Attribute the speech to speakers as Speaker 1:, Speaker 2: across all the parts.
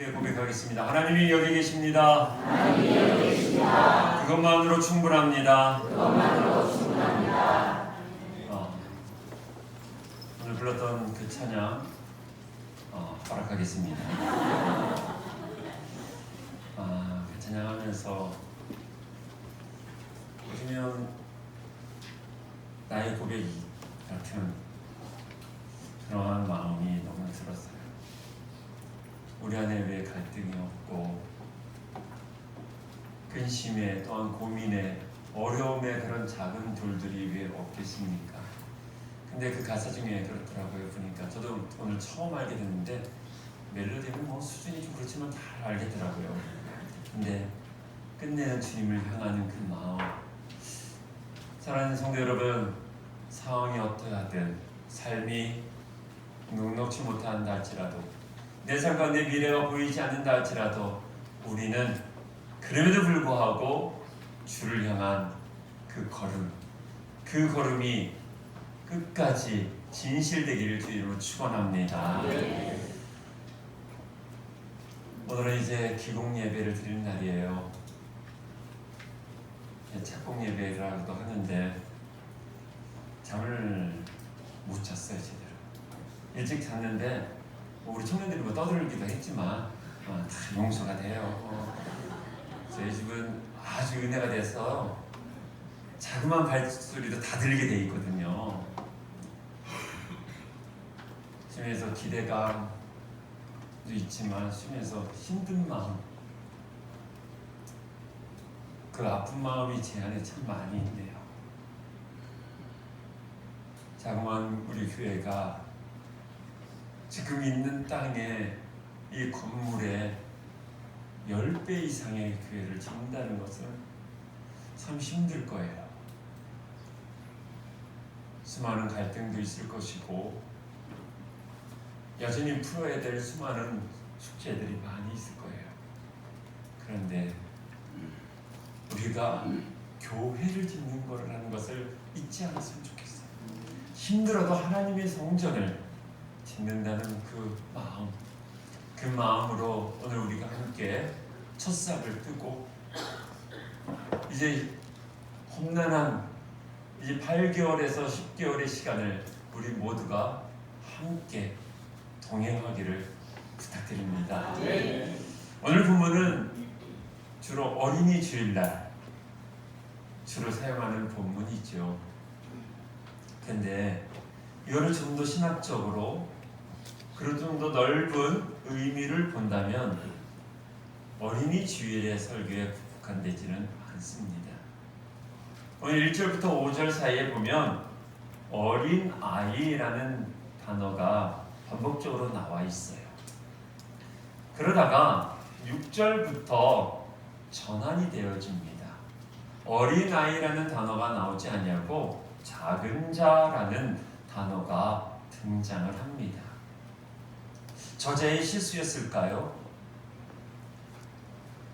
Speaker 1: 함께 고백하겠습니다. 하나님이 여기 계십니다.
Speaker 2: 하나님이 여기 계십니다.
Speaker 1: 그것만으로 충분합니다.
Speaker 2: 그것만으로 충분합니다.
Speaker 1: 오늘 불렀던 그 찬양 허락하겠습니다. 그 찬양하면서 보시면 나의 고백 같은 그러한 마음이 너무 들었어요. 우리 안에 왜 갈등이 없고 근심에 또한 고민에 어려움에 그런 작은 돌들이 왜 없겠습니까? 근데 그 가사 중에 그렇더라고요. 보니까 저도 오늘 처음 알게 됐는데 멜로디는 뭐 수준이 좀 그렇지만 잘 알겠더라고요. 근데 끝내는 주님을 향하는 그 마음, 사랑하는 성도 여러분, 상황이 어떠하든 삶이 녹록지 못한다 할지라도 내 삶과 내 미래가 보이지 않는다 할지라도 우리는 그럼에도 불구하고 주를 향한 그 걸음이 끝까지 진실되기를 주님으로 축원합니다. 오늘은 이제 기공 예배를 드리는 날이에요. 착공 예배라고도 하는데 잠을 못 잤어요. 제대로 일찍 잤는데 우리 청년들이 뭐 떠들기도 했지만 다 용서가 돼요. 저희 집은 아주 은혜가 돼서 자그마한 발소리도 다 들리게 돼 있거든요. 심해서 기대감도 있지만 심해서 힘든 마음, 그 아픈 마음이 제 안에 참 많이 있네요. 자그마한 우리 교회가 지금 있는 땅에 이 건물에 10배 이상의 교회를 짓는다는 것은 참 힘들 거예요. 수많은 갈등도 있을 것이고 여전히 풀어야 될 수많은 숙제들이 많이 있을 거예요. 그런데 우리가 교회를 짓는 거라는 것을 잊지 않았으면 좋겠어요. 힘들어도 하나님의 성전을 짓는다는 그 마음으로 오늘 우리가 함께 첫삭을 뜨고 이제 험난한 이제 8개월에서 10개월의 시간을 우리 모두가 함께 동행하기를 부탁드립니다. 오늘 본문은 주로 어린이 주일날 주로 사용하는 본문이죠. 근데 이거를 좀 더 신학적으로 그리고 좀 더 넓은 의미를 본다면 어린이 주일의 설교에 국한되지는 않습니다. 오늘 1절부터 5절 사이에 보면 어린아이라는 단어가 반복적으로 나와 있어요. 그러다가 6절부터 전환이 되어집니다. 어린아이라는 단어가 나오지 않냐고 작은 자라는 단어가 등장을 합니다. 저자의 실수였을까요?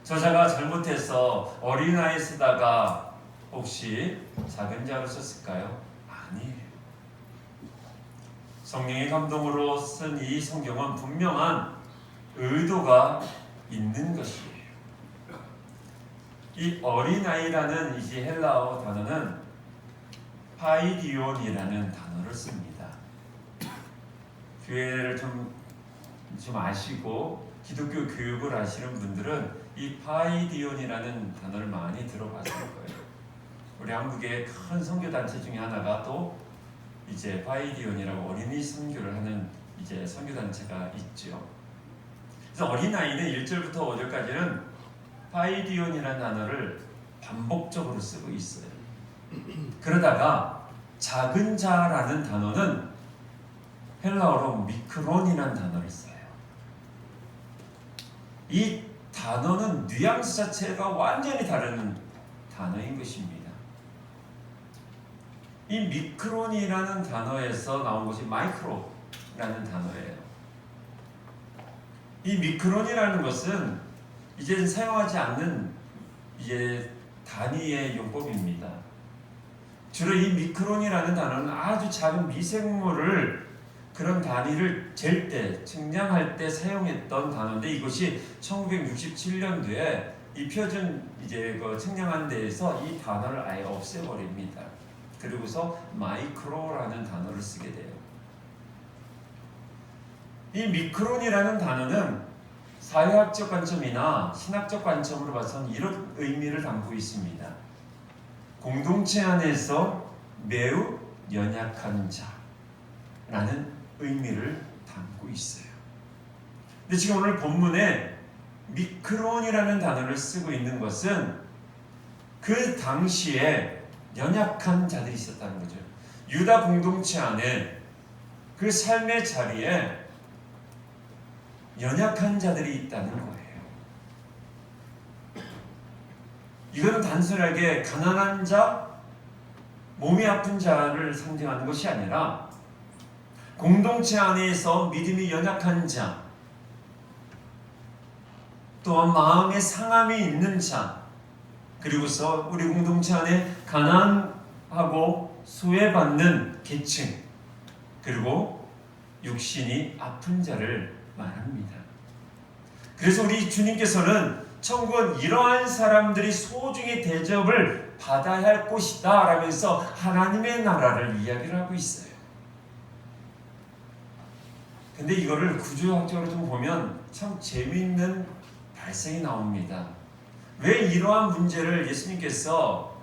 Speaker 1: 저자가 잘못해서 어린아이 쓰다가 혹시 작은 자로 썼을까요? 아니에요. 성령의 감동으로 쓴 이 성경은 분명한 의도가 있는 것이에요. 이 어린아이라는 이 헬라어 단어는 파이디온이라는 단어를 씁니다. 교회를 좀 아시고 기독교 교육을 아시는 분들은 이 파이디온이라는 단어를 많이 들어봤을 거예요. 우리 한국의 큰 선교단체 중에 하나가 또 이제 파이디온이라고 어린이 선교를 하는 이제 선교단체가 있죠. 그래서 어린아이는 1절부터 5절까지는 파이디온이라는 단어를 반복적으로 쓰고 있어요. 그러다가 작은 자라는 단어는 헬라어로 미크론이라는 단어를 써요. 이 단어는 뉘앙스 자체가 완전히 다른 단어인 것입니다. 이 미크론이라는 단어에서 나온 것이 마이크로라는 단어예요. 이 미크론이라는 것은 이제 사용하지 않는 이제 단위의 용법입니다. 주로 이 미크론이라는 단어는 아주 작은 미생물을 그런 단위를 잴 때, 측량할 때 사용했던 단어인데 이것이 1967년도에 입혀준 이제 그 측량한 데에서 이 단어를 아예 없애버립니다. 그리고서 마이크로라는 단어를 쓰게 돼요. 이 미크론이라는 단어는 사회학적 관점이나 신학적 관점으로 봐서는 이런 의미를 담고 있습니다. 공동체 안에서 매우 연약한 자라는 의미를 담고 있어요. 근데 지금 오늘 본문에 미크론이라는 단어를 쓰고 있는 것은 그 당시에 연약한 자들이 있었다는 거죠. 유다 공동체 안에 그 삶의 자리에 연약한 자들이 있다는 거예요. 이거는 단순하게 가난한 자, 몸이 아픈 자를 상징하는 것이 아니라 공동체 안에서 믿음이 연약한 자, 또한 마음의 상함이 있는 자, 그리고서 우리 공동체 안에 가난하고 소외받는 계층, 그리고 육신이 아픈 자를 말합니다. 그래서 우리 주님께서는 천국은 이러한 사람들이 소중히 대접을 받아야 할 곳이다 라면서 하나님의 나라를 이야기를 하고 있어요. 근데 이거를 구조학적으로 좀 보면 참 재미있는 발생이 나옵니다. 왜 이러한 문제를 예수님께서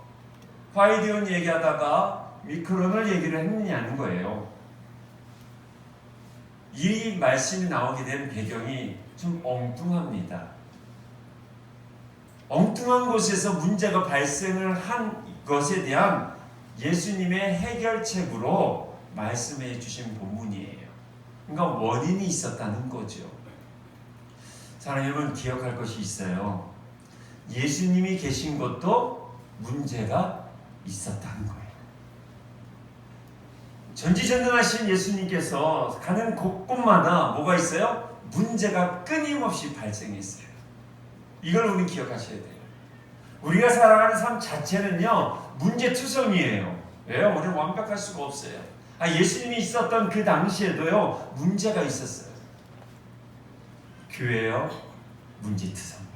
Speaker 1: 화이디온 얘기하다가 미크론을 얘기를 했느냐는 거예요. 이 말씀이 나오게 된 배경이 좀 엉뚱합니다. 엉뚱한 곳에서 문제가 발생을 한 것에 대한 예수님의 해결책으로 말씀해 주신 본문이에요. 그러니까 원인이 있었다는 거죠. 사랑하는 여러분, 기억할 것이 있어요. 예수님이 계신 것도 문제가 있었다는 거예요. 전지전능하신 예수님께서 가는 곳곳마다 뭐가 있어요? 문제가 끊임없이 발생했어요. 이걸 우리 기억하셔야 돼요. 우리가 살아가는 삶 자체는요, 문제투성이에요. 왜요? 우리는 완벽할 수가 없어요. 예수님이 있었던 그 당시에도요, 문제가 있었어요. 교회요, 문제투성이에요.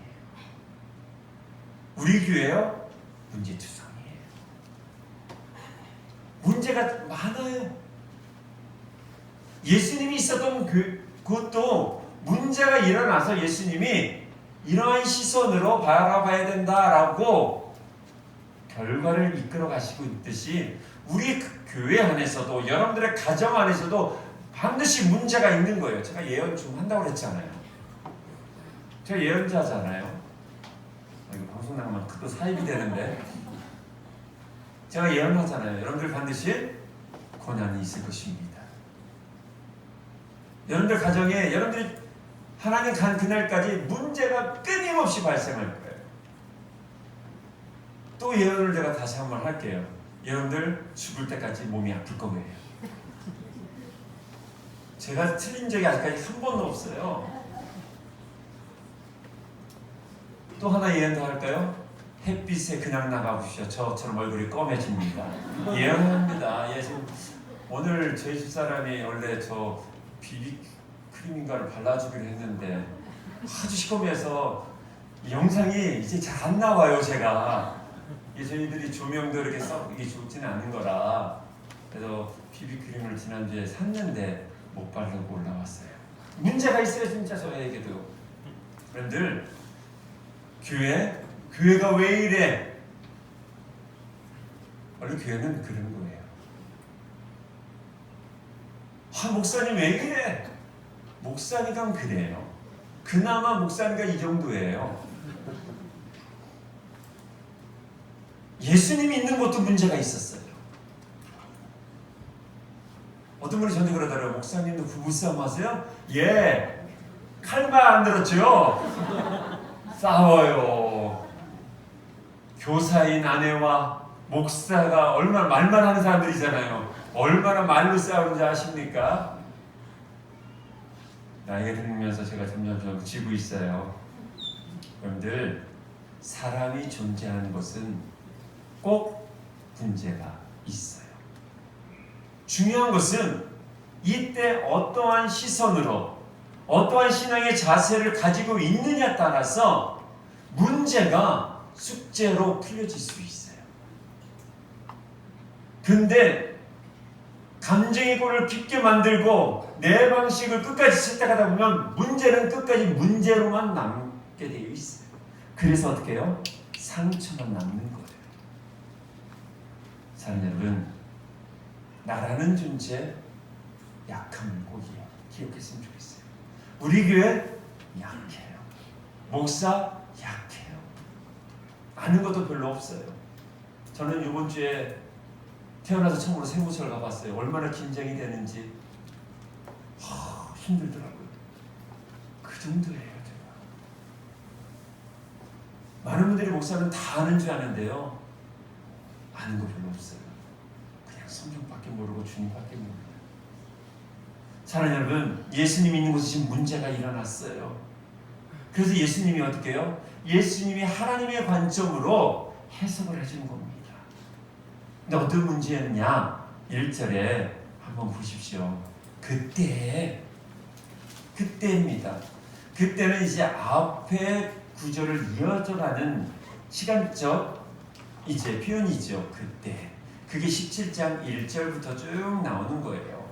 Speaker 1: 우리 교회요, 문제투성이에요. 문제가 많아요. 예수님이 있었던 그것도 문제가 일어나서 예수님이 이러한 시선으로 바라봐야 된다라고 결과를 이끌어 가시고 있듯이 우리 교회 안에서도 여러분들의 가정 안에서도 반드시 문제가 있는 거예요. 제가 예언 좀 한다고 그랬잖아요. 제가 예언자잖아요. 이거 방송 나가면 또 사입이 되는데 제가 예언하잖아요. 여러분들 반드시 고난이 있을 것입니다. 여러분들 가정에 여러분들이 하나님 간 그날까지 문제가 끊임없이 발생할 거예요. 또 예언을 제가 다시 한번 할게요. 여러분들 죽을 때까지 몸이 아플 거예요. 제가 틀린 적이 아직까지 한 번도 없어요. 또 하나 예언 더 할까요? 햇빛에 그냥 나가보시죠. 저처럼 얼굴이 검해집니다. 예언합니다. 예, 지금 오늘 저희 집사람이 원래 저 비비크림인가를 발라주기로 했는데 아주 시커매서 영상이 이제 잘 안 나와요. 제가 저희들이 조명도 이렇게 이게 좋지는 않은 거라 그래서 비비크림을 지난주에 샀는데 못 바르고 올라왔어요. 문제가 있어요. 진짜 저에게도. 여러분들 교회가 왜 이래? 원래 교회는 그런 거예요. 목사님 왜 이래? 목사니까 그래요. 그나마 목사니까 이 정도예요. 예수님이 있는 것도 문제가 있었어요. 어떤 분이 저한테 그러더라고요. 목사님도 부부싸움 하세요? 예. 칼만 안 들었죠? 싸워요. 교사인 아내와 목사가 얼마나 말만 하는 사람들이잖아요. 얼마나 말로 싸우는지 아십니까? 나이가 들면서 제가 점점 지고 있어요. 여러분들, 사람이 존재하는 것은 꼭 문제가 있어요. 중요한 것은 이때 어떠한 시선으로 어떠한 신앙의 자세를 가지고 있느냐에 따라서 문제가 숙제로 풀려질 수 있어요. 근데 감정의 골을 깊게 만들고 내 방식을 끝까지 채택하다 보면 문제는 끝까지 문제로만 남게 되어 있어요. 그래서 어떻게 해요? 상처만 남는 거예요. 사랑하는 여러분, 나라는 존재 약함을 꼭 기억했으면 좋겠어요. 우리 교회 약해요. 목사 약해요. 아는 것도 별로 없어요. 저는 이번 주에 태어나서 처음으로 세무서를 가봤어요. 얼마나 긴장이 되는지 힘들더라고요. 그 정도예요. 제가. 많은 분들이 목사는 다 아는 줄 아는데요, 아는 거 별로 없어요. 그냥 성경밖에 모르고 주님밖에 모르고. 사랑하는 여러분, 예수님이 있는 곳에 지금 문제가 일어났어요. 그래서 예수님이 어떻게 해요? 예수님이 하나님의 관점으로 해석을 해주는 겁니다. 근데 어떤 문제였냐? 1절에 한번 보십시오. 그때입니다. 그때는 이제 앞에 구절을 이어져가는 시간적 이제 표현이죠. 그때. 그게 17장 1절부터 쭉 나오는 거예요.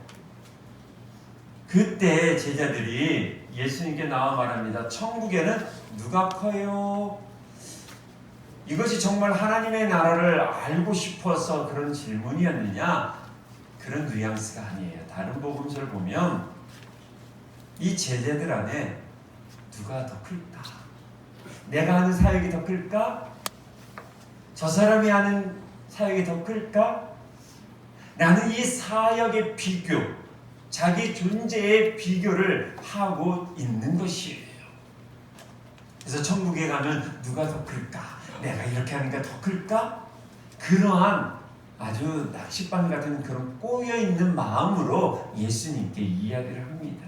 Speaker 1: 그때 제자들이 예수님께 나와 말합니다. 천국에는 누가 커요? 이것이 정말 하나님의 나라를 알고 싶어서 그런 질문이었느냐? 그런 뉘앙스가 아니에요. 다른 복음서를 보면 이 제자들 안에 누가 더 클까? 내가 하는 사역이 더 클까? 저 사람이 하는 사역이 더 클까? 나는 이 사역의 비교, 자기 존재의 비교를 하고 있는 것이에요. 그래서 천국에 가면 누가 더 클까? 내가 이렇게 하니까 더 클까? 그러한 아주 낚싯바늘 같은 그런 꼬여있는 마음으로 예수님께 이야기를 합니다.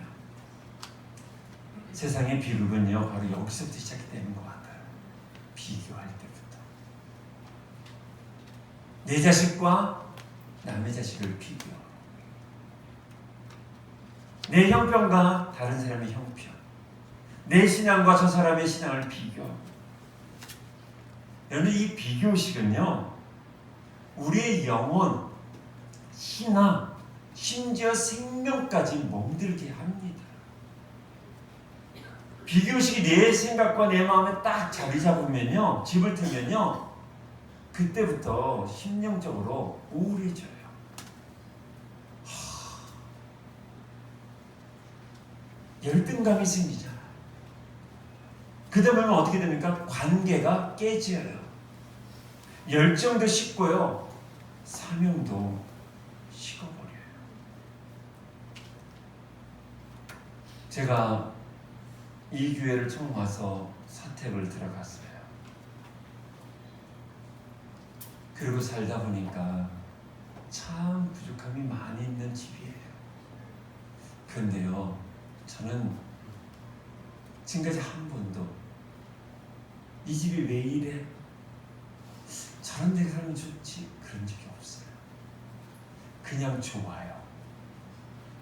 Speaker 1: 세상의 비극은요, 바로 여기서부터 시작이 되는 것 같아요. 비교할 때부터. 내 자식과 남의 자식을 비교. 내 형편과 다른 사람의 형편. 내 신앙과 저 사람의 신앙을 비교. 여러분, 이 비교식은요, 우리의 영혼, 신앙, 심지어 생명까지 멍들게 합니다. 비교식이 내 생각과 내 마음에 딱 자리 잡으면요, 집을 틀면요, 그때부터 심령적으로 우울해져요. 열등감이 생기잖아요. 그러다 보면 어떻게 됩니까? 관계가 깨져요. 열정도 식고요, 사명도 식어버려요. 제가 이 교회를 처음 와서 사택을 들어갔어요. 그리고 살다 보니까 참 부족함이 많이 있는 집이에요. 그런데요, 저는 지금까지 한 번도 이 집이 왜 이래? 저런 데 살면 좋지? 그런 적이 없어요. 그냥 좋아요.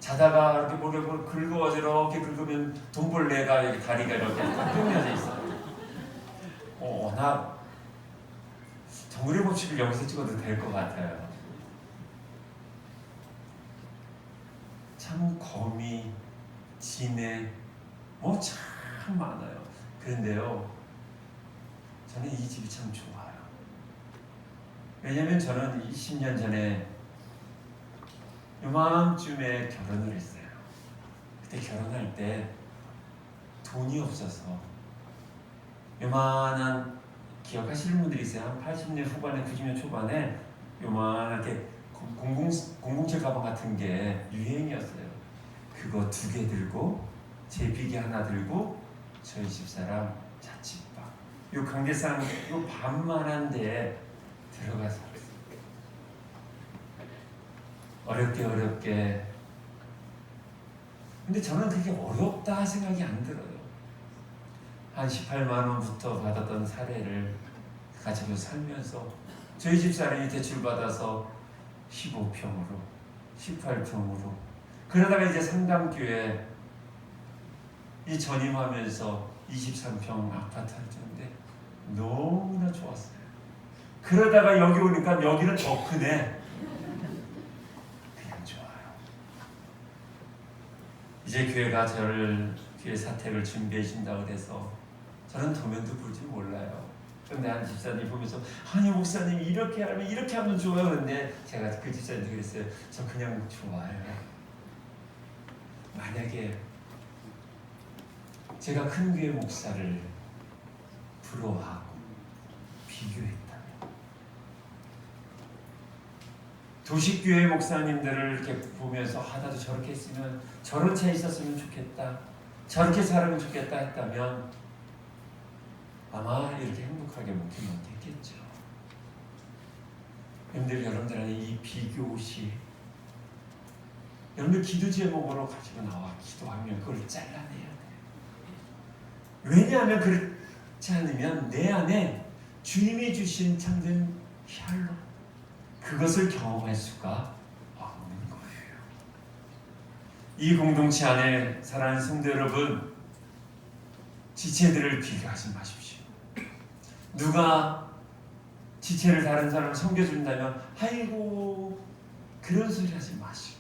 Speaker 1: 자다가 이렇게 모래를 긁어 이렇게 긁으면 돈벌레가 여기 다리가 이렇게 끊겨져 있어요. 워낙 정글의 법칙을 여기서 찍어도 될 것 같아요. 참 거미, 진해, 뭐 참 많아요. 그런데요, 저는 이 집이 참 좋아요. 왜냐면 저는 20년 전에 요맘쯤에 결혼을 했어요. 그때 결혼할 때 돈이 없어서 요만한, 기억하시는 분들이 있어요. 한 80년 후반에 90년 초반에 요만하게 007 가방 같은 게 유행이었어요. 그거 2개 들고 제비기 하나 들고 저희 집사람 자취방, 요 강대상 요 반만한 데에 들어가서 어렵게. 근데 저는 그게 어렵다 생각이 안 들어요. 한 18만 원부터 받았던 사례를 가지고 살면서 저희 집사람이 대출받아서 15평으로 18평으로 그러다가 이제 상담교회 이 전임하면서 23평 아파트를 줬는데 너무나 좋았어요. 그러다가 여기 오니까 여기는 더 크네. 그냥 좋아요. 이제 교회가 저를 교회 사택을 준비해 준다고 해서 저는 도면도 볼 줄 몰라요. 근데 한 집사님 보면서 아니 목사님 이렇게 하면 좋아요. 그런데 제가 그 집사님한테 그랬어요. 저 그냥 좋아요. 만약에 제가 큰 교회 목사를 부러워하고 비교했다면, 도시교회 목사님들을 이렇게 보면서 나도 저렇게 했으면, 저런 차 있었으면 좋겠다, 저렇게 살면 좋겠다 했다면 아마 이렇게 행복하게 목회 못했겠죠. 여러분들한테 이 비교시, 여러분들 기도 제목으로 가지고 나와 기도하면 그걸 잘라내야 돼요. 왜냐하면 그렇지 않으면 내 안에 주님이 주신 참된 샬롬, 그것을 경험할 수가 없는 거예요. 이 공동체 안에 사랑하는 성도 여러분, 지체들을 비교하지 마십시오. 누가 지체를 다른 사람 섬겨준다면 아이고 그런 소리 하지 마시고,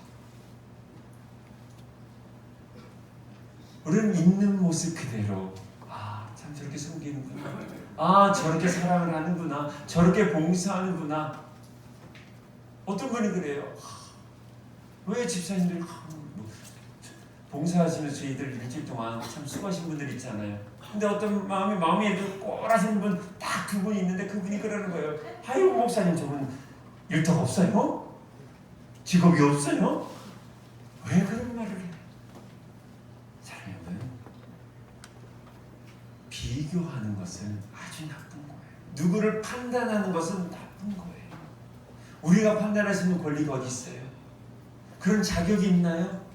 Speaker 1: 우리는 있는 모습 그대로 참 저렇게 섬기는구나, 저렇게 사랑을 하는구나, 저렇게 봉사하는구나. 어떤 분이 그래요. 왜 집사님들 봉사하시면서 저희들 일주일 동안 참 수고하신 분들 있잖아요. 근데 어떤 마음이 꼴하시는 분 딱 두 분이 있는데 그분이 그러는 거예요. 아이고 목사님 저분 일터가 없어요? 직업이 없어요? 왜 그런 말을 해요? 사랑하는, 비교하는 것은 아주 나쁜 거예요. 누구를 판단하는 것은 나쁜 거예요. 우리가 판단할 수 있는 권리가 어디 있어요? 그런 자격이 있나요?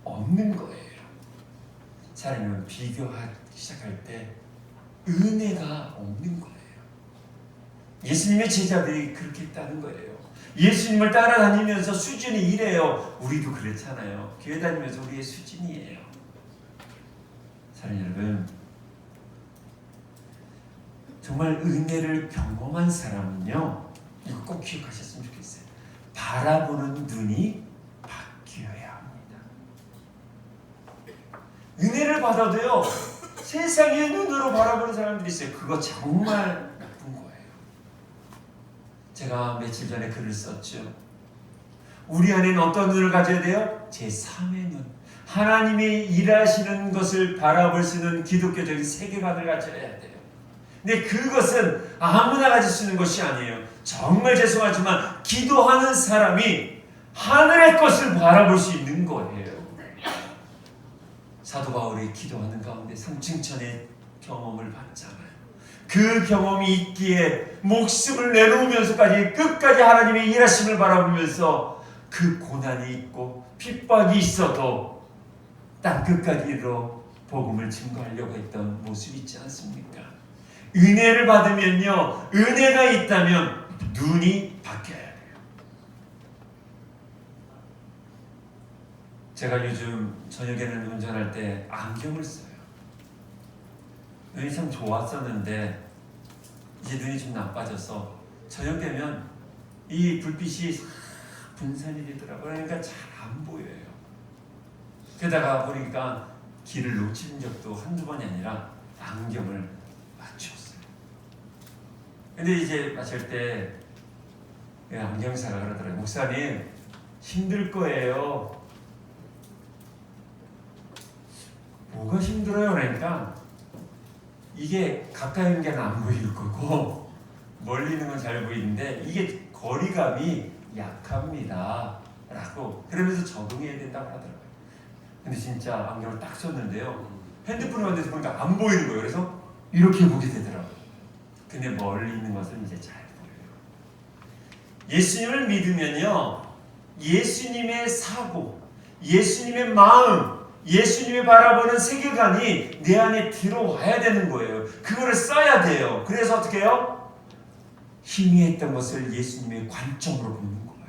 Speaker 1: 없는 거예요. 사람은 비교하기 시작할 때 은혜가 없는 거예요. 예수님의 제자들이 그렇게 했다는 거예요. 예수님을 따라다니면서 수준이 이래요. 우리도 그렇잖아요. 교회 다니면서 우리의 수준이에요. 사랑하는 여러분, 정말 은혜를 경험한 사람은요, 이거 꼭 기억하셨으면 좋겠어요. 바라보는 눈이 바뀌어야 합니다. 은혜를 받아도요, 세상의 눈으로 바라보는 사람들이 있어요. 그거 정말 나쁜 거예요. 제가 며칠 전에 글을 썼죠. 우리 안에는 어떤 눈을 가져야 돼요? 제3의 눈. 하나님이 일하시는 것을 바라볼 수 있는 기독교적인 세계관을 가져야 돼요. 근데 그것은 아무나 가질 수 있는 것이 아니에요. 정말 죄송하지만 기도하는 사람이 하늘의 것을 바라볼 수 있는 거예요. 사도 바울이 기도하는 가운데 삼층천의 경험을 받잖아요. 그 경험이 있기에 목숨을 내놓으면서까지 끝까지 하나님의 일하심을 바라보면서 그 고난이 있고 핍박이 있어도 땅 끝까지 이르러 복음을 증거하려고 했던 모습이 있지 않습니까? 은혜를 받으면요, 은혜가 있다면 눈이 바뀌어야 돼요. 제가 요즘 저녁에는 운전할 때 안경을 써요. 눈이 참 좋았었는데 이제 눈이 좀 나빠져서 저녁 되면 이 불빛이 분산이 되더라고요. 그러니까 잘 안 보여요. 게다가 보니까 길을 놓친 적도 한두 번이 아니라 안경을 맞췄어요. 근데 이제 맞출 때 안경사가 그러더라고요. 목사님 힘들 거예요. 뭐가 힘들어요? 그러니까 이게 가까이 있는 게 안 보일 거고 멀리 있는 건 잘 보이는데 이게 거리감이 약합니다 라고 그러면서 적응해야 된다고 하더라고요. 근데 진짜 안경을 딱 썼는데요, 핸드폰을 만져서 보니까 안 보이는 거예요. 그래서 이렇게 보게 되더라고요. 근데 멀리 있는 것은 이제 잘 보여요. 예수님을 믿으면요, 예수님의 사고, 예수님의 마음, 예수님이 바라보는 세계관이 내 안에 들어와야 되는 거예요. 그거를 써야 돼요. 그래서 어떻게 해요? 희미했던 것을 예수님의 관점으로 보는 거예요.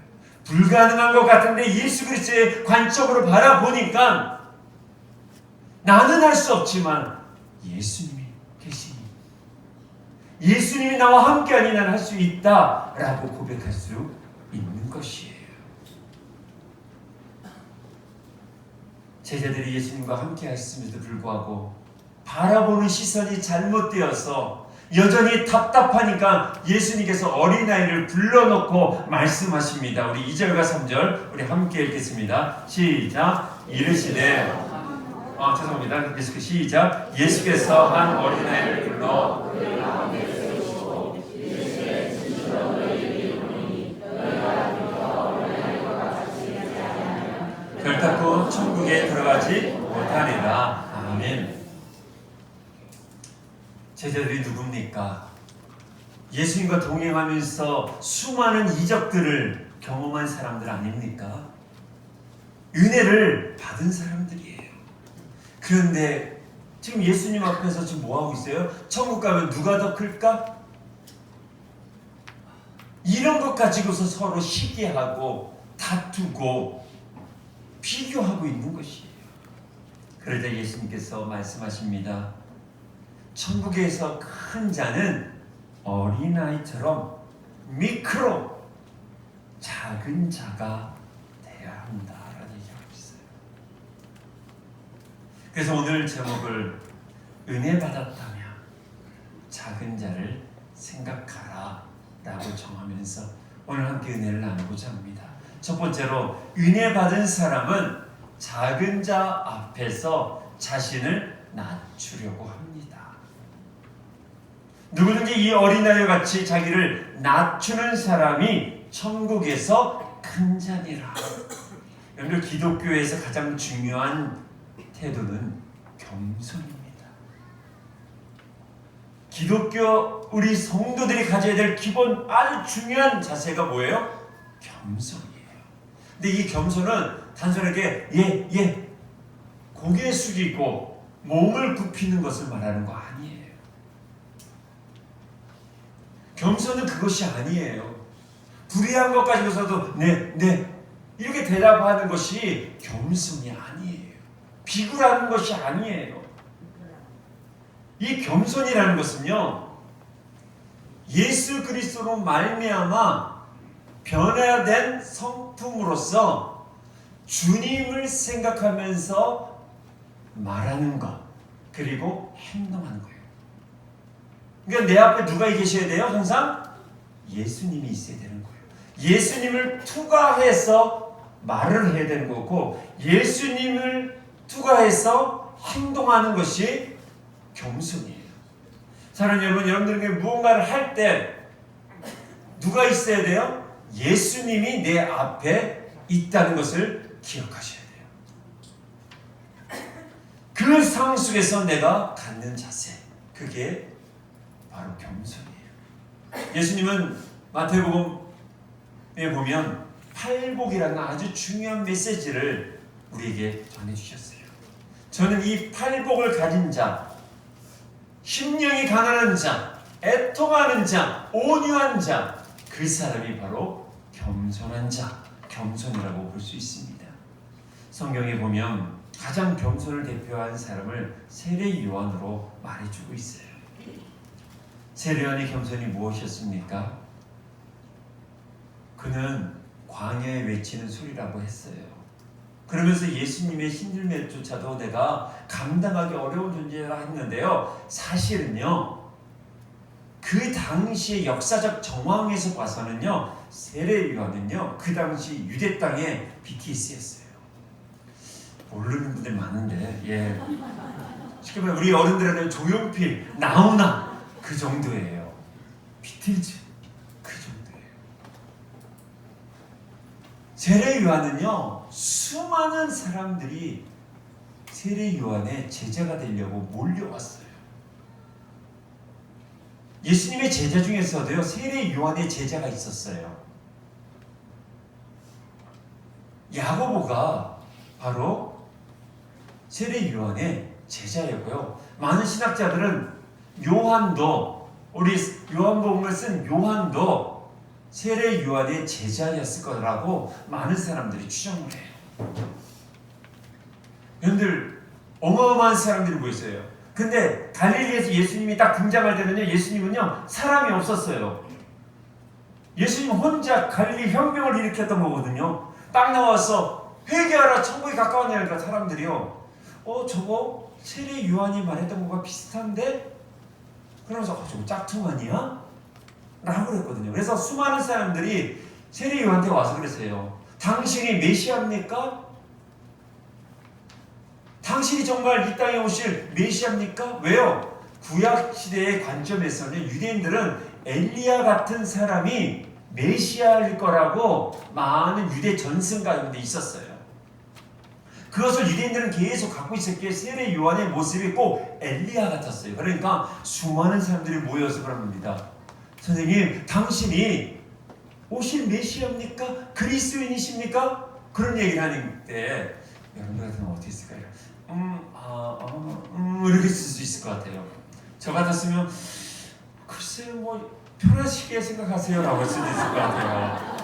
Speaker 1: 불가능한 것 같은데 예수 그리스도의 관점으로 바라보니까 나는 할 수 없지만 예수님이 계시니, 예수님이 나와 함께하니 나는 할 수 있다라고 고백할 수 있는 것이에요. 제자들이 예수님과 함께 하셨음에도 불구하고 바라보는 시선이 잘못되어서 여전히 답답하니까 예수님께서 어린아이를 불러놓고 말씀하십니다. 우리 2절과 3절 우리 함께 읽겠습니다. 시작. 이르시되 죄송합니다. 계속 시작. 예수께서 한 어린아이를 불러 결단코 천국에 들어가지 못하리라. 아멘. 제자들이 누굽니까? 예수님과 동행하면서 수많은 이적들을 경험한 사람들 아닙니까? 은혜를 받은 사람들이에요. 그런데 지금 예수님 앞에서 지금 뭐하고 있어요? 천국 가면 누가 더 클까? 이런 것 가지고서 서로 시기하고 다투고 비교하고 있는 것이에요. 그러자 예수님께서 말씀하십니다. 천국에서 큰 자는 어린아이처럼 미크로 작은 자가 돼야 한다라는 얘기하고 있어요. 그래서 오늘 제목을 은혜 받았다면 작은 자를 생각하라 라고 정하면서 오늘 함께 은혜를 나누고자 합니다. 첫 번째로 은혜 받은 사람은 작은 자 앞에서 자신을 낮추려고 합니다. 누구든지 이 어린아이와 같이 자기를 낮추는 사람이 천국에서 큰 자니라. 여러분, 기독교에서 가장 중요한 태도는 겸손입니다. 기독교 우리 성도들이 가져야 될 기본 아주 중요한 자세가 뭐예요? 겸손이에요. 근데 이 겸손은 단순하게 고개 숙이고 몸을 굽히는 것을 말하는 거 아니에요. 겸손은 그것이 아니에요. 불의한 것 가지고서도 네 이렇게 대답하는 것이 겸손이 아니에요. 비굴하는 것이 아니에요. 이 겸손이라는 것은요, 예수 그리스도로 말미암아 변화된 성품으로서 주님을 생각하면서 말하는 것, 그리고 행동하는 거예요. 그러니까 내 앞에 누가 계셔야 돼요? 항상 예수님이 있어야 되는 거예요. 예수님을 투과해서 말을 해야 되는 거고, 예수님을 투과해서 행동하는 것이 겸손이에요. 사랑하는 여러분, 여러분들에게 무언가를 할 때 누가 있어야 돼요? 예수님이 내 앞에 있다는 것을 기억하셔야 돼요. 그 상황 속에서 내가 갖는 자세, 그게 바로 겸손이에요. 예수님은 마태복음에 보면 팔복이라는 아주 중요한 메시지를 우리에게 전해주셨어요. 저는 이 팔복을 가진 자, 심령이 가난한 자, 애통하는 자, 온유한 자, 그 사람이 바로 겸손한 자, 겸손이라고 볼 수 있습니다. 성경에 보면 가장 겸손을 대표한 사람을 세례 요한으로 말해주고 있어요. 세례 요한의 겸손이 무엇이었습니까? 그는 광야에 외치는 소리라고 했어요. 그러면서 예수님의 힘들매조차도 내가 감당하기 어려운 존재라 했는데요. 사실은요, 그 당시의 역사적 정황에서 봐서는요, 세례 요한은요, 그 당시 유대 땅의 BTS였어요. 모르는 분들 많은데, 쉽게 말해 우리 어른들한테 조용필, 나훈아 그 정도예요. 비틀즈 그 정도예요. 세례 요한은요, 수많은 사람들이 세례 요한의 제자가 되려고 몰려왔어요. 예수님의 제자 중에서도요, 세례 요한의 제자가 있었어요. 야고보가 바로 세례 요한의 제자였고요. 많은 신학자들은 요한도, 우리 요한복음을 쓴 요한도 세례 요한의 제자였을 거라고 많은 사람들이 추정을 해요. 여러분들 어마어마한 사람들이 모였어요. 근데 갈릴리에서 예수님이 딱 등장할 때는요, 예수님은요 사람이 없었어요. 예수님 혼자 갈릴리 혁명을 일으켰던 거거든요. 딱 나와서 회개하라, 천국이 가까웠냐니까 사람들이요, 저거 세례 요한이 말했던 거가 비슷한데? 그러면서 저거 짝퉁 아니야? 라고 그랬거든요. 그래서 수많은 사람들이 세례 요한한테 와서 그랬어요. 당신이 메시아입니까? 당신이 정말 이 땅에 오실 메시아입니까? 왜요? 구약 시대의 관점에서는 유대인들은 엘리야 같은 사람이 메시아일 거라고 많은 유대 전승 가운데 있었어요. 그것을 유대인들은 계속 갖고 있었기에 세례 요한의 모습이 꼭 엘리야 같았어요. 그러니까 수많은 사람들이 모여서 그럽니다. 선생님, 당신이 오실 메시아입니까? 그리스도인이십니까? 그런 얘기를 하는데 여러분들 같으면 어떻게 했을까요? 이렇게 쓸 수 있을 것 같아요. 저 같았으면 글쎄요, 뭐 편하시게 생각하세요 라고 할 수도 있을 것 같아요.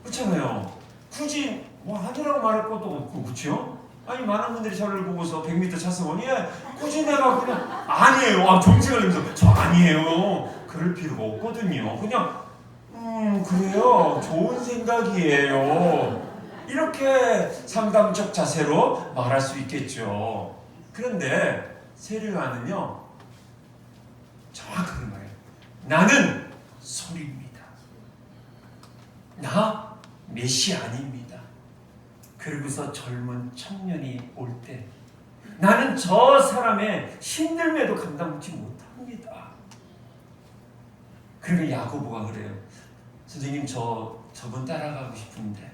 Speaker 1: 그렇잖아요. 굳이 뭐 아니라고 말할 것도 없고, 그렇죠? 아니 많은 분들이 저를 보고서 100m 차서 굳이 내가 그냥 아니에요, 정색을 하면서 저 아니에요, 그럴 필요가 없거든요. 그냥 그래요, 좋은 생각이에요, 이렇게 상담적 자세로 말할 수 있겠죠. 그런데 세례 요한은요 정확하게 말해요. 나는 소리입니다. 나 메시아 아닙니다. 그리고서 젊은 청년이 올 때 나는 저 사람의 힘듦에도 감당치 못합니다. 그리고 야고보가 그래요. 선생님, 저분 따라가고 싶은데,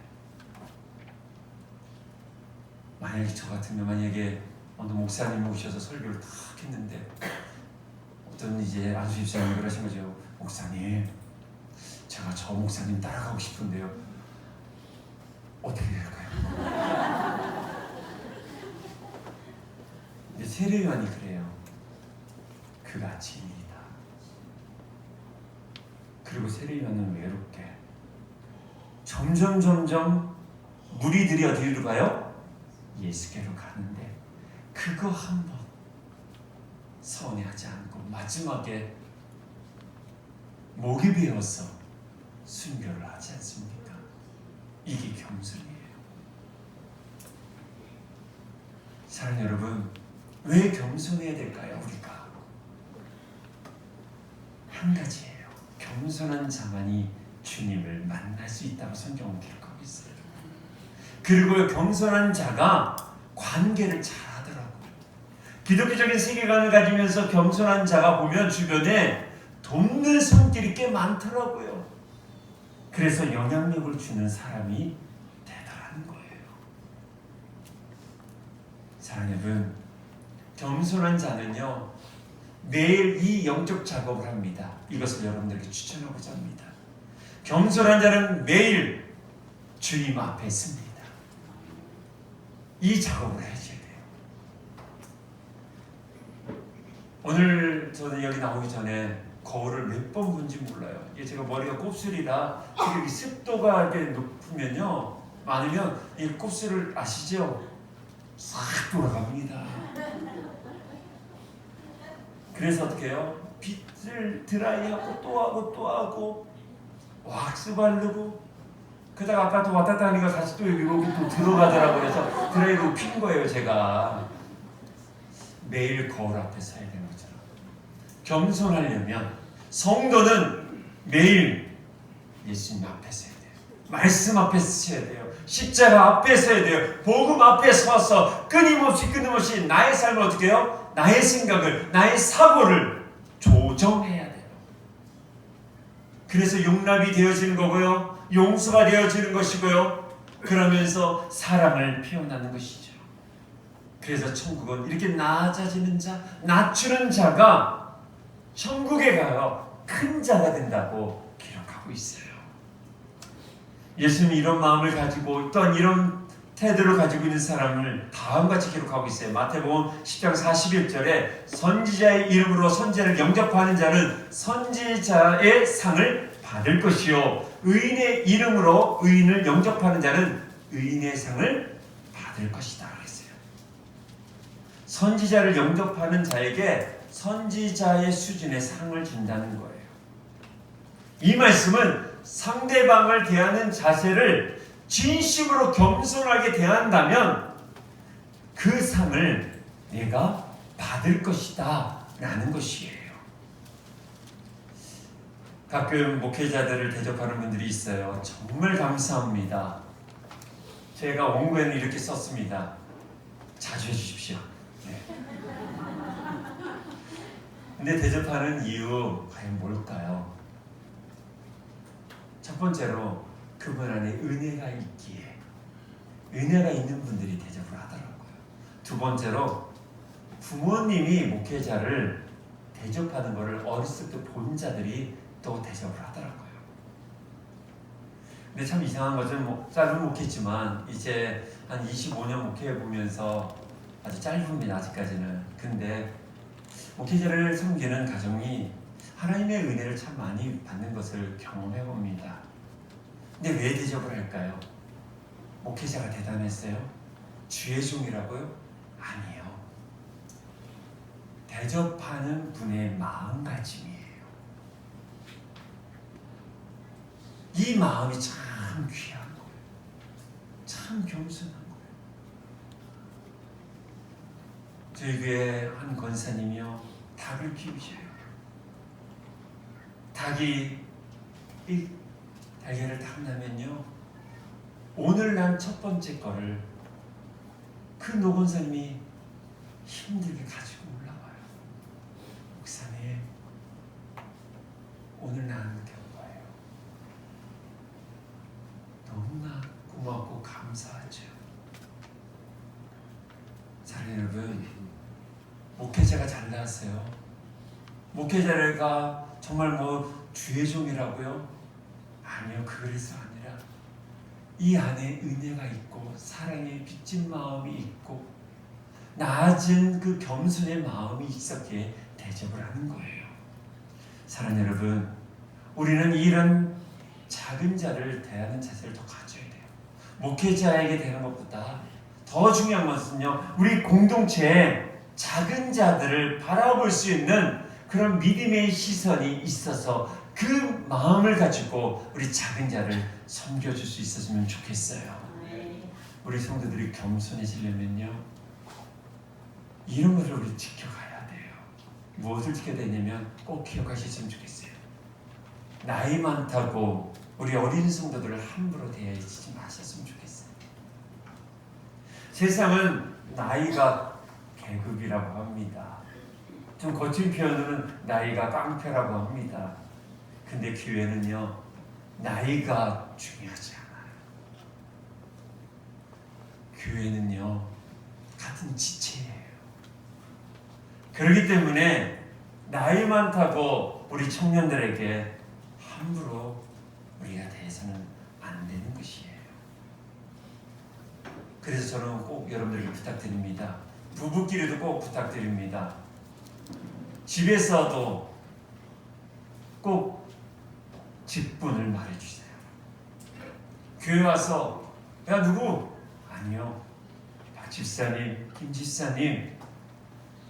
Speaker 1: 만약에 저 같으면, 만약에 어느 목사님 오셔서 설교를 탁 했는데 어떤 이제 안수 집사님이 그러신 거죠. 목사님, 제가 저 목사님 따라가고 싶은데요, 어떻게 될까요? 근데 세례 요한이 그래요. 그가 진리다. 그리고 세례 요한은 외롭게 점점 무리들이 어디로 가요? 예수께로 가는데 그거 한번 서운해하지 않고 마지막에 목이 베어서 순교를 하지 않습니까? 이게 겸손이에요. 사랑하는 여러분, 왜 겸손해야 될까요? 우리가 한 가지예요. 겸손한 자만이 주님을 만날 수 있다고 성경은 기록하고 있어요. 그리고 겸손한 자가 관계를 잘하더라고요. 기독교적인 세계관을 가지면서 겸손한 자가 보면 주변에 돕는 손길이 꽤 많더라고요. 그래서 영향력을 주는 사람이 대단한 거예요. 사랑하는 여러분, 겸손한 자는요 매일 이 영적 작업을 합니다. 이것을 여러분들에게 추천하고자 합니다. 겸손한 자는 매일 주님 앞에 섭니다. 이 작업을 해줘야 돼요. 오늘 저는 여기 나오기 전에 거울을 몇 번 본지 몰라요. 이게 제가 머리가 곱슬이라 여기 습도가 이렇게 높으면요, 많으면 이 곱슬을 아시죠? 싹 돌아갑니다. 그래서 어떻게 해요? 빗을 드라이하고 또 하고 왁스 바르고, 그러다가 아까 또 왔다 갔다 하니까 다시 또 여기 또 들어가더라고요. 그래서 드라이로 핀 거예요. 제가 매일 거울 앞에 서야 되는 것처럼 겸손하려면 성도는 매일 예수님 앞에 서야 돼요. 말씀 앞에 서야 돼요. 십자가 앞에 서야 돼요. 복음 앞에 서서 끊임없이 나의 삶을 어떻게 해요? 나의 생각을, 나의 사고를 조정해야 돼요. 그래서 용납이 되어지는 거고요, 용서가 되어지는 것이고요, 그러면서 사랑을 표현하는 것이죠. 그래서 천국은 이렇게 낮아지는 자, 낮추는 자가 천국에 가요 큰 자가 된다고 기록하고 있어요. 예수님이 이런 마음을 가지고 또한 이런 태도를 가지고 있는 사람을 다음같이 기록하고 있어요. 마태복음 10장 41절에 선지자의 이름으로 선지자를 영접하는 자는 선지자의 상을 받을 것이요 의인의 이름으로 의인을 영접하는 자는 의인의 상을 받을 것이다 그랬어요. 선지자를 영접하는 자에게 선지자의 수준의 상을 준다는 거예요. 이 말씀은 상대방을 대하는 자세를 진심으로 겸손하게 대한다면 그 상을 내가 받을 것이다 라는 것이에요. 가끔 목회자들을 대접하는 분들이 있어요. 정말 감사합니다. 제가 원고에는 이렇게 썼습니다. 자주 해주십시오. 네. 근데 대접하는 이유 과연 뭘까요? 첫 번째로 그분 안에 은혜가 있기에 은혜가 있는 분들이 대접을 하더라고요. 두 번째로 부모님이 목회자를 대접하는 것을 어렸을 때 본 자들이 또 대접을 하더라고요. 근데 참 이상한 것은 짧은 목회지만 이제 한 25년 목회해 보면서 아주 짧습니다. 아직까지는. 근데 목회자를 섬기는 가정이 하나님의 은혜를 참 많이 받는 것을 경험해 봅니다. 근데 왜 대접을 할까요? 목회자가 대단했어요? 주의 종이라고요? 아니에요. 대접하는 분의 마음가짐이에요. 이 마음이 참 귀한 거예요. 참 겸손한 거예요. 저희 교회 한 권사님이요, 닭을 키우셔요. 닭이 이 달걀을 딱 나면요, 오늘 난 첫 번째 거를 그 노건사님이 힘들게 가지고 올라와요. 목사님, 오늘 낳은 거예요. 너무나 고맙고 감사하죠. 사랑하는 여러분, 목회자가 잘났어요. 목회자가 정말 주의 종이라고요? 아니요, 그래서 아니라 이 안에 은혜가 있고 사랑의 빚진 마음이 있고 낮은 그 겸손의 마음이 있었기에 대접을 하는 거예요. 사랑하는 여러분, 우리는 이런 작은 자를 대하는 자세를 더 가져야 돼요. 목회자에게 대하는 것보다 더 중요한 것은요, 우리 공동체에 작은 자들을 바라볼 수 있는 그런 믿음의 시선이 있어서 그 마음을 가지고 우리 작은 자를 섬겨줄 수 있었으면 좋겠어요. 우리 성도들이 겸손해지려면요, 이런 것을 우리 지켜가야 돼요. 무엇을 지켜야 되냐면 꼭 기억하셨으면 좋겠어요. 나이 많다고 우리 어린 성도들을 함부로 대하지 마셨으면 좋겠어요. 세상은 나이가 계급이라고 합니다. 좀 거친 표현으로는 나이가 깡패라고 합니다. 근데 교회는요, 나이가 중요하지 않아요. 교회는요, 같은 지체예요. 그렇기 때문에 나이 많다고 우리 청년들에게 함부로 우리가 대해서는 안 되는 것이에요. 그래서 저는 꼭 여러분들에게 부탁드립니다. 부부끼리도 꼭 부탁드립니다. 집에서도 꼭 직분을 말해주세요. 교회 와서 야 누구? 아니요, 박 집사님, 김 집사님,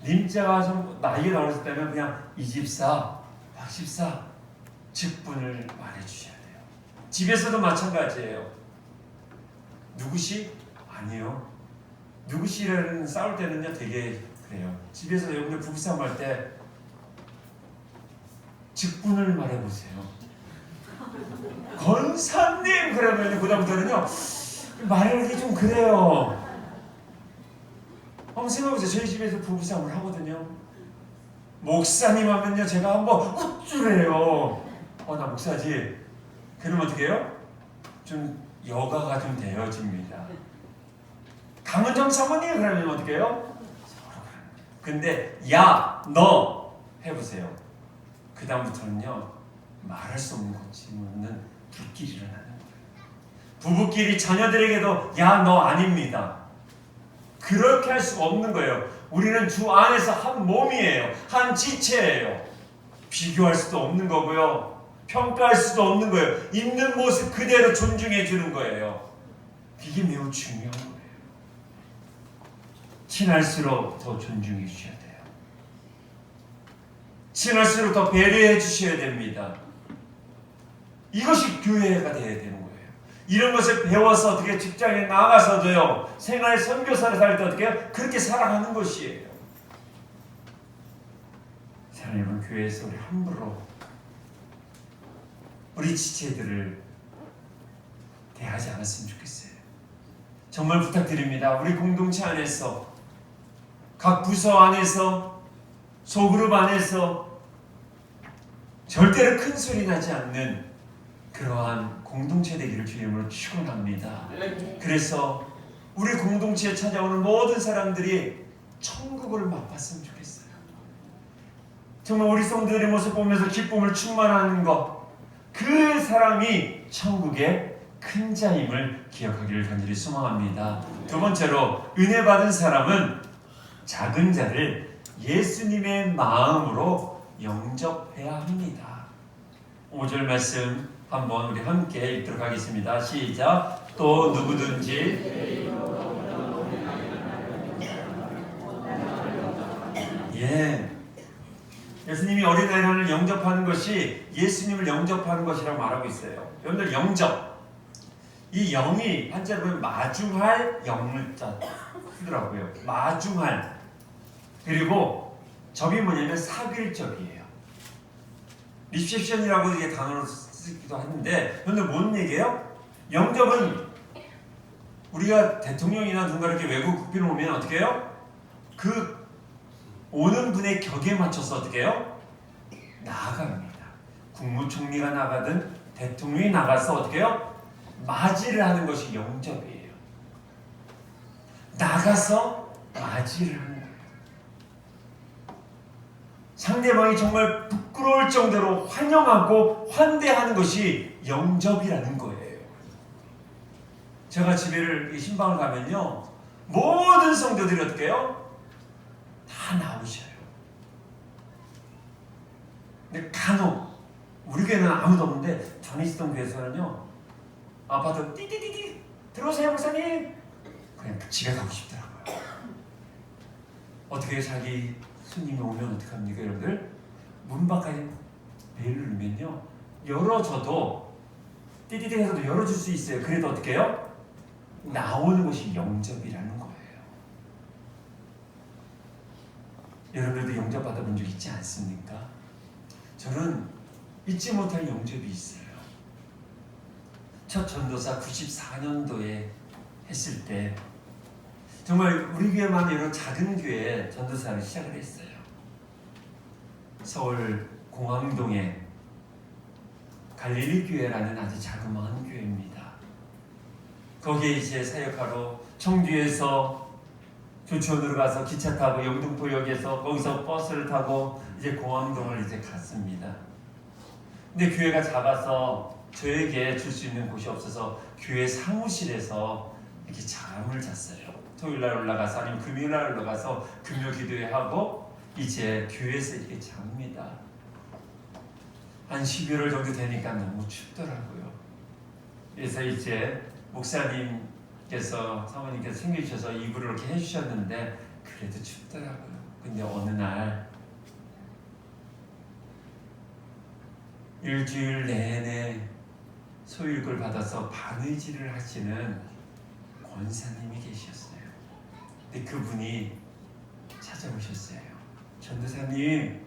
Speaker 1: 님자가 좀 나이가 어렸다면 그냥 이 집사, 박 집사 직분을 말해주셔야 돼요. 집에서도 마찬가지예요. 누구시? 아니요. 누구시라는 싸울 때는요 되게 그래요. 집에서 여러분들 부부싸움 할 때 직분을 말해보세요. 권사님 그러면 그다음부터는요 말하기 좀 그래요. 한번 생각해보세요. 저희 집에서 부부싸움을 하거든요. 목사님 하면요 제가 한번 우쭐해요. 나 목사지. 그러면 어떻게 해요? 좀 여가가 좀 되어집니다. 강은정 사모님 그러면 어떻게 해요? 근데 야, 너 해보세요. 그 다음부터는요 말할 수 없는 거치는 불길이 일어나는 거예요. 부부끼리 자녀들에게도 야, 너 아닙니다. 그렇게 할 수가 없는 거예요. 우리는 주 안에서 한 몸이에요. 한 지체예요. 비교할 수도 없는 거고요. 평가할 수도 없는 거예요. 있는 모습 그대로 존중해 주는 거예요. 이게 매우 중요한 거예요. 친할수록 더 존중해 주셔야 돼요. 친할수록 더 배려해 주셔야 됩니다. 이것이 교회가 되어야 되는 거예요. 이런 것을 배워서 어떻게 직장에 나가서도요, 생활 선교사를 살 때 어떻게 해요? 그렇게 살아가는 것이에요. 하나님은 교회에서 우리 함부로 우리 지체들을 대하지 않았으면 좋겠어요. 정말 부탁드립니다. 우리 공동체 안에서, 각 부서 안에서, 소그룹 안에서 절대로 큰 소리 나지 않는 그러한 공동체 되기를 주의 이름으로 축원합니다. 그래서 우리 공동체에 찾아오는 모든 사람들이 천국을 맛봤으면 좋겠어요. 정말 우리 성도들의 모습 보면서 기쁨을 충만하는 것, 그 사람이 천국의 큰 자임을 기억하기를 간절히 소망합니다. 두 번째로, 은혜 받은 사람은 작은 자를 예수님의 마음으로 영접해야 합니다. 5절 말씀 한번 우리 함께 읽도록 하겠습니다. 시작. 또 누구든지 예수님이 어린아이 하나를 영접하는 것이 예수님을 영접하는 것이라고 말하고 있어요. 여러분들, 영접, 이 영이 한자로 보면 마중할 영물자 쓰더라고요. 마중할. 그리고 접이 뭐냐면 사귀일접이에요. 리셉션이라고 이게 단어로 쓰기도 하는데, 여러분들 뭔 얘기예요? 영접은 우리가 대통령이나 누군가 이렇게 외국 국빈 오면 어떻게 해요? 그 오는 분의 격에 맞춰서 어떻게 해요? 나아갑니다. 국무총리가 나가든 대통령이 나가서 어떻게 해요? 맞이를 하는 것이 영접이에요. 나가서 맞이를 하는 거예요. 상대방이 정말 부끄러울 정도로 환영하고 환대하는 것이 영접이라는 거예요. 제가 집에를 신방을 가면요, 모든 성도들이 어떻게 해요? 다 나오셔요. 근데 간혹 우리 교회는 아무도 없는데 전에 있었던 교회에서는요, 아파트 띠띠띠띠 들어오세요 목사님, 그냥 집에 가고 싶더라고요. 어떻게 자기 손님이 오면 어떡합니까 여러분들? 문 밖까지 벨을 누르면요, 열어줘도 띠띠띠 해서도 열어줄 수 있어요. 그래도 어떻게 해요? 나오는 것이 영접이라는 거예요. 여러분들도 영접 받아본 적 있지 않습니까? 저는 잊지 못할 영접이 있어요. 첫 전도사 94년도에 했을 때 정말 우리 교회만 이런 작은 교회에 전도사를 시작을 했어요. 서울 공항동에 갈릴리 교회라는 아주 자그마한 교회입니다. 거기에 이제 사역하러 청주에서 조치원으로 가서 기차 타고 영등포역에서 거기서 버스를 타고 이제 공항동을 이제 갔습니다. 근데 교회가 작아서 저에게 줄 수 있는 곳이 없어서 교회 사무실에서 이렇게 잠을 잤어요. 토요일날 올라가서 아니면 금요일날 올라가서 금요 기도회 하고 이제 교회에서 이렇게 잡니다. 한 11월 정도 되니까 너무 춥더라고요. 그래서 이제 목사님께서 사모님께서 챙겨주셔서 이불을 이렇게 해주셨는데 그래도 춥더라고요. 근데 어느 날 일주일 내내 소유육을 받아서 바느질을 하시는 권사님이 계셨어요. 근데 그분이 찾아오셨어요. 전도사님,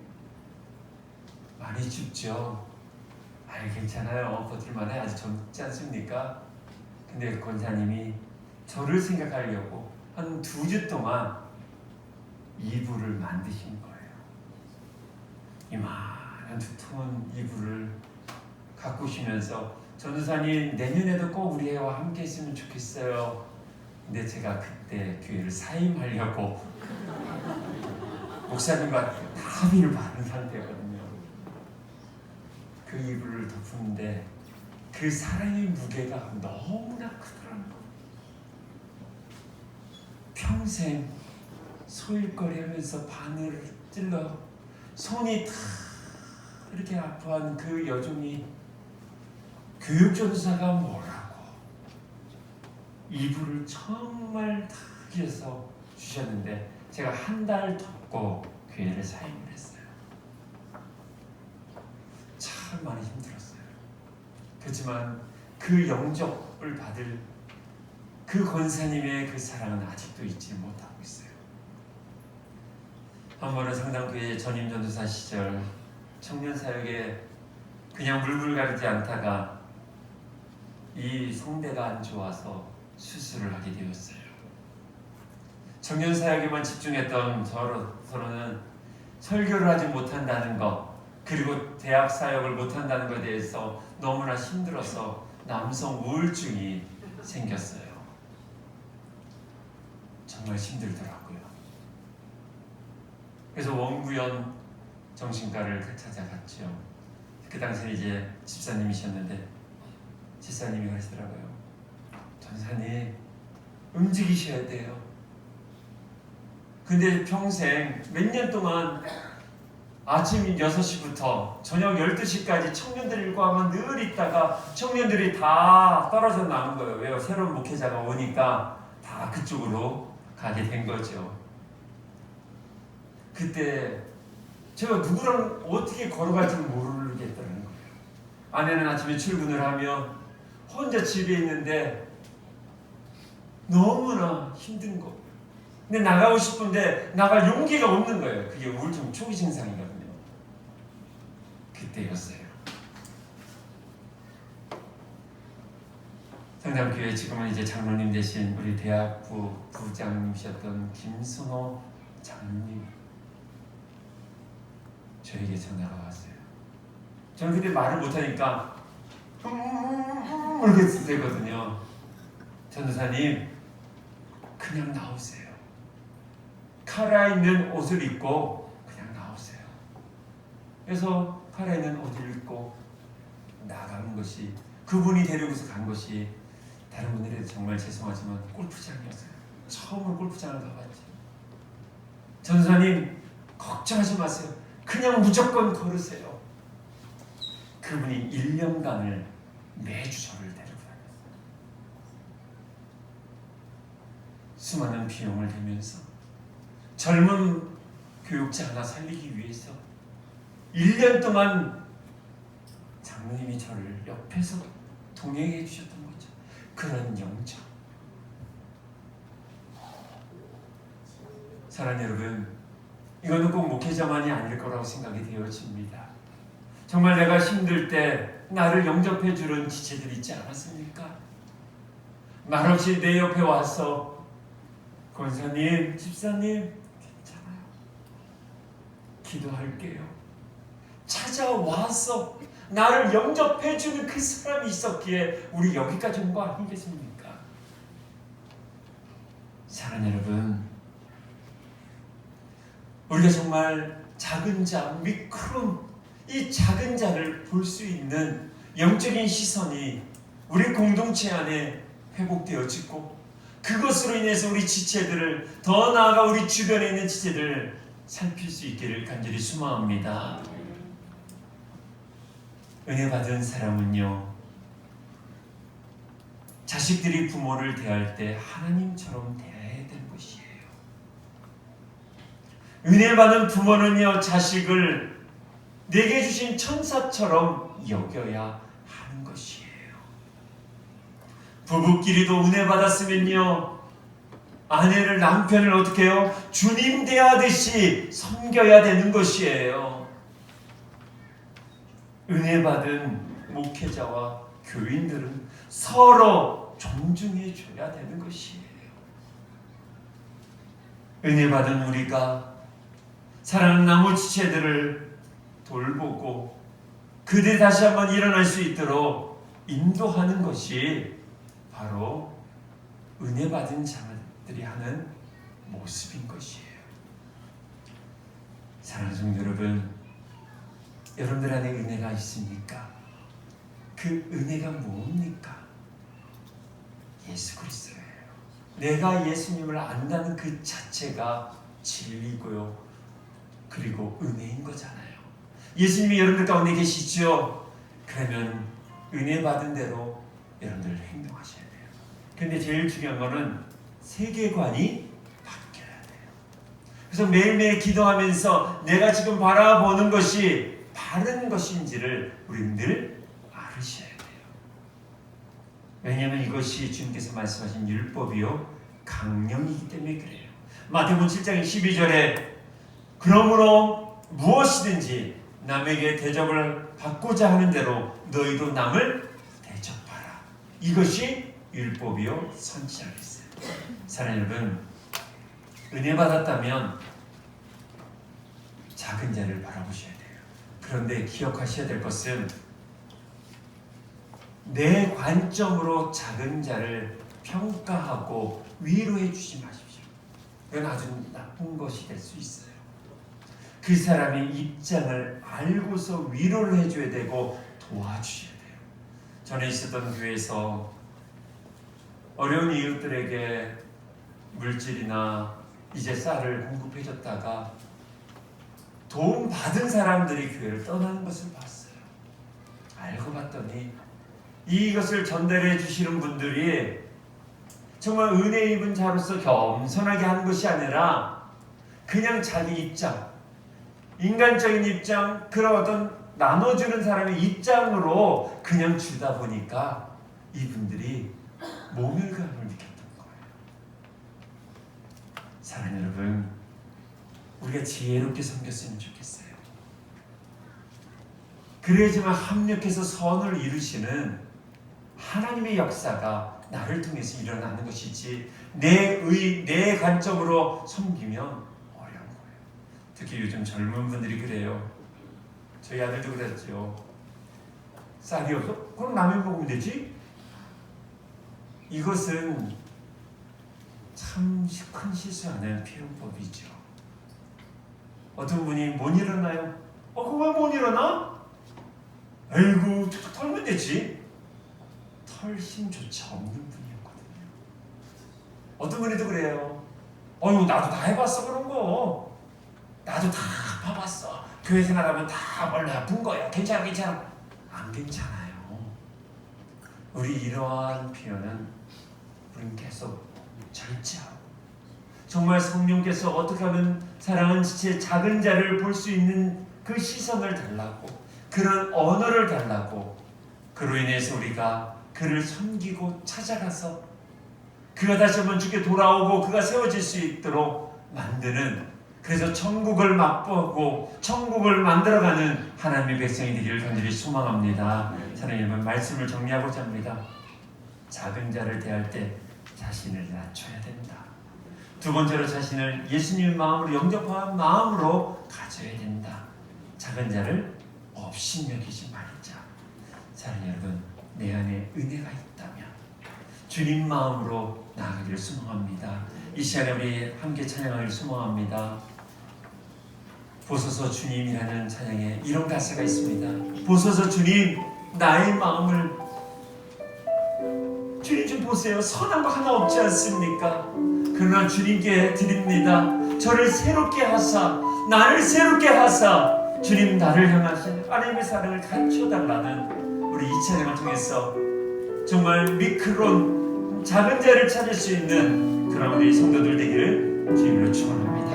Speaker 1: 많이 춥죠? 아이, 괜찮아요. 버틸만해. 아직 젊지 않습니까? 근데 권사님이 저를 생각하려고 한 2주 동안 이불을 만드신 거예요. 이만한 두툼한 이불을 갖고 오시면서 전도사님, 내년에도 꼭 우리 애와 함께 했으면 좋겠어요. 근데 제가 그때 교회를 사임하려고 목사님과 합의를 받은 상태거든요. 그 이불을 덮는데 그 사랑의 무게가 너무나 크더라는 거예요. 평생 소일거리하면서 바늘을 찔러 손이 다 이렇게 아파한 그 여종이 교육전도사가 뭐라고 이불을 정말 다 길어서 주셨는데 제가 한 달 덮고 교회를 사임을 했어요. 참 많이 힘들었어요. 그렇지만 그 영접을 받을 그 권사님의 그 사랑은 아직도 잊지 못하고 있어요. 한 번은 상담교회 전임 전도사 시절 청년 사역에 그냥 물불 가리지 않다가 이 성대가 안 좋아서 수술을 하게 되었어요. 청년 사역에만 집중했던 저로는 설교를 하지 못한다는 것, 그리고 대학 사역을 못한다는 것에 대해서 너무나 힘들어서 남성 우울증이 생겼어요. 정말 힘들더라고요. 그래서 원구현 정신과를 찾아갔죠. 그 당시에 이제 집사님이셨는데 집사님이 그러시더라고요. 전사님, 움직이셔야 돼요. 근데 평생 몇 년 동안 아침 6시부터 저녁 12시까지 청년들과 하면 늘 있다가 청년들이 다 떨어져 나온 거예요. 왜요? 새로운 목회자가 오니까 다 그쪽으로 가게 된 거죠. 그때 제가 누구랑 어떻게 걸어갈지 모르겠다는 거예요. 아내는 아침에 출근을 하며 혼자 집에 있는데 너무나 힘든 거. 근데 나가고 싶은데 나갈 용기가 없는 거예요. 그게 우울증 초기 증상이거든요. 그때였어요. 상담교회 지금은 이제 장로님 되신 우리 대학부 부장님이셨던 김순호 장로님 저에게 전화가 왔어요. 저는 그때 말을 못하니까 이렇게 되거든요. 전도사님, 그냥 나오세요. 갈아입는 옷을 입고 그냥 나오세요. 그래서 갈아입는 옷을 입고 나가는 것이, 그분이 데리고서 간 것이 다른 분들에게 정말 죄송하지만 골프장이었어요. 처음으로 골프장을 가봤죠. 전도사님, 걱정하지 마세요. 그냥 무조건 걸으세요. 그분이 1년간을 매주 저를 데리고 다녔어요. 수많은 비용을 대면서 젊은 교육자 하나 살리기 위해서 1년 동안 장로님이 저를 옆에서 동행해 주셨던 거죠. 그런 영적. 사랑하는 여러분, 이거는 꼭 목회자만이 아닐 거라고 생각이 되어집니다. 정말 내가 힘들 때 나를 영접해 주는 지체들 있지 않았습니까? 말없이 내 옆에 와서 권사님, 집사님 괜찮아요. 기도할게요. 찾아와서 나를 영접해 주는 그 사람이 있었기에 우리 여기까지 온 거 아니겠습니까? 사랑하는 여러분, 우리가 정말 작은 자, 미크론, 이 작은 자를 볼 수 있는 영적인 시선이 우리 공동체 안에 회복되어지고 그것으로 인해서 우리 지체들을, 더 나아가 우리 주변에 있는 지체들을 살필 수 있기를 간절히 소망합니다. 은혜 받은 사람은요, 자식들이 부모를 대할 때 하나님처럼 대해야 되는 것이에요. 은혜 받은 부모는요, 자식을 내게 주신 천사처럼 여겨야 하는 것이에요. 부부끼리도 은혜 받았으면요, 아내를, 남편을 어떻게 해요? 주님 대하듯이 섬겨야 되는 것이에요. 은혜 받은 목회자와 교인들은 서로 존중해 줘야 되는 것이에요. 은혜 받은 우리가 사랑하는 나무 지체들을 돌보고 그들이 다시 한번 일어날 수 있도록 인도하는 것이 바로 은혜 받은 자들이 하는 모습인 것이에요. 사랑하는 성도 여러분, 여러분들 안에 은혜가 있습니까? 그 그 은혜가 뭡니까? 예수 그리스도예요. 내가 예수님을 안다는 그 자체가 진리고요. 그리고 은혜인 거잖아요. 예수님이 여러분들 가운데 계시죠? 그러면 은혜 받은 대로 여러분들 행동하셔야 돼요. 근데 제일 중요한 거는 세계관이 바뀌어야 돼요. 그래서 매일매일 기도하면서 내가 지금 바라보는 것이 바른 것인지를 우리 늘 알으셔야 돼요. 왜냐하면 이것이 주님께서 말씀하신 율법이요 강령이기 때문에 그래요. 마태복음 7장 12절에 그러므로 무엇이든지 남에게 대접을 받고자 하는 대로 너희도 남을 대접하라. 이것이 율법이요 선지자였어요. 사랑하는 여러분, 은혜 받았다면 작은 자를 바라보셔야 돼요. 그런데 기억하셔야 될 것은 내 관점으로 작은 자를 평가하고 위로해 주지 마십시오. 그건 아주 나쁜 것이 될 수 있어요. 그 사람의 입장을 알고서 위로를 해줘야 되고 도와주셔야 돼요. 전에 있었던 교회에서 어려운 이웃들에게 물질이나 이제 쌀을 공급해줬다가 도움 받은 사람들이 교회를 떠나는 것을 봤어요. 알고 봤더니 이것을 전달해 주시는 분들이 정말 은혜 입은 자로서 겸손하게 하는 것이 아니라 그냥 자기 입장, 인간적인 입장, 그런 어떤 나눠주는 사람의 입장으로 그냥 주다 보니까 이분들이 모멸감을 느꼈던 거예요. 사랑하는 여러분, 우리가 지혜롭게 섬겼으면 좋겠어요. 그래야지만 합력해서 선을 이루시는 하나님의 역사가 나를 통해서 일어나는 것이지 내 관점으로 섬기면 어려운 거예요. 특히 요즘 젊은 분들이 그래요. 저희 아들도 그랬죠. 쌀이 없어? 그럼 라면 먹으면 되지? 이것은 참 큰 실수하는 표현법이죠. 어떤 분이 못 일어나요? 그거 왜 못 일어나? 아이고 툭툭 털면 되지. 털 힘조차 없는 분이었거든요. 어떤 분이도 그래요. 나도 다 해봤어 그런 거. 나도 다 봐봤어. 교회 생활하면 다 원래 아픈 거야. 괜찮아. 안 괜찮아요. 우리 이러한 표현은 우리는 계속 절제하고 정말 성령께서 어떻게 하면 사랑하는 지체 작은 자를 볼 수 있는 그 시선을 달라고 그런 언어를 달라고 그로 인해서 우리가 그를 섬기고 찾아가서 그가 다시 한번 주께 돌아오고 그가 세워질 수 있도록 만드는 그래서 천국을 맛보고 천국을 만들어가는 하나님의 백성이 되기를 간절히 소망합니다. 사랑하는 여러분, 말씀을 정리하고자 합니다. 작은 자를 대할 때 자신을 낮춰야 된다. 두 번째로 자신을 예수님의 마음으로 영접한 마음으로 가져야 된다. 작은 자를 업신여기지 말자. 사랑하는 여러분, 내 안에 은혜가 있다면 주님 마음으로 나아가기를 소망합니다. 이 시간에 우리 함께 찬양하기를 소망합니다. 보소서 주님이라는 찬양에 이런 가사가 있습니다. 보소서 주님, 나의 마음을 주님 좀 보세요. 선한 거 하나 없지 않습니까? 그러나 주님께 드립니다. 저를 새롭게 하사, 나를 새롭게 하사, 주님 나를 향하신 하나님의 사랑을 가르쳐달라는 우리 이 찬양을 통해서 정말 미크론 작은 자를 찾을 수 있는 그런 우리 성도들 되기를 주님으로 축원합니다.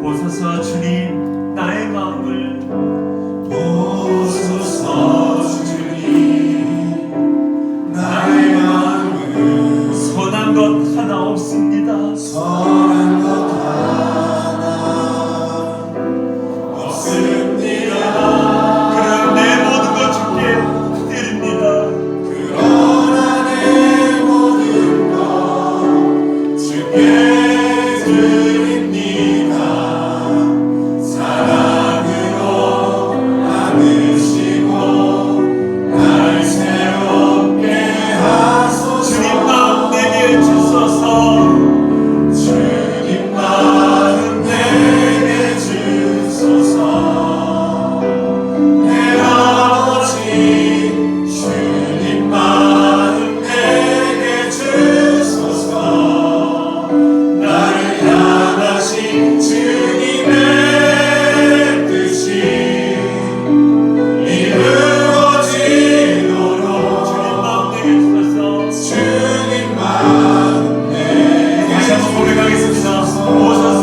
Speaker 1: 보소서 주님 나의 마음을 보소서 주님 나의 마음을 선한 것 하나 없습니다. 선한 것 하나 없습니다. 그럼 내 모든 것 주께 드립니다. 그러나 내 모든 것 고백하겠습니다. 오셔서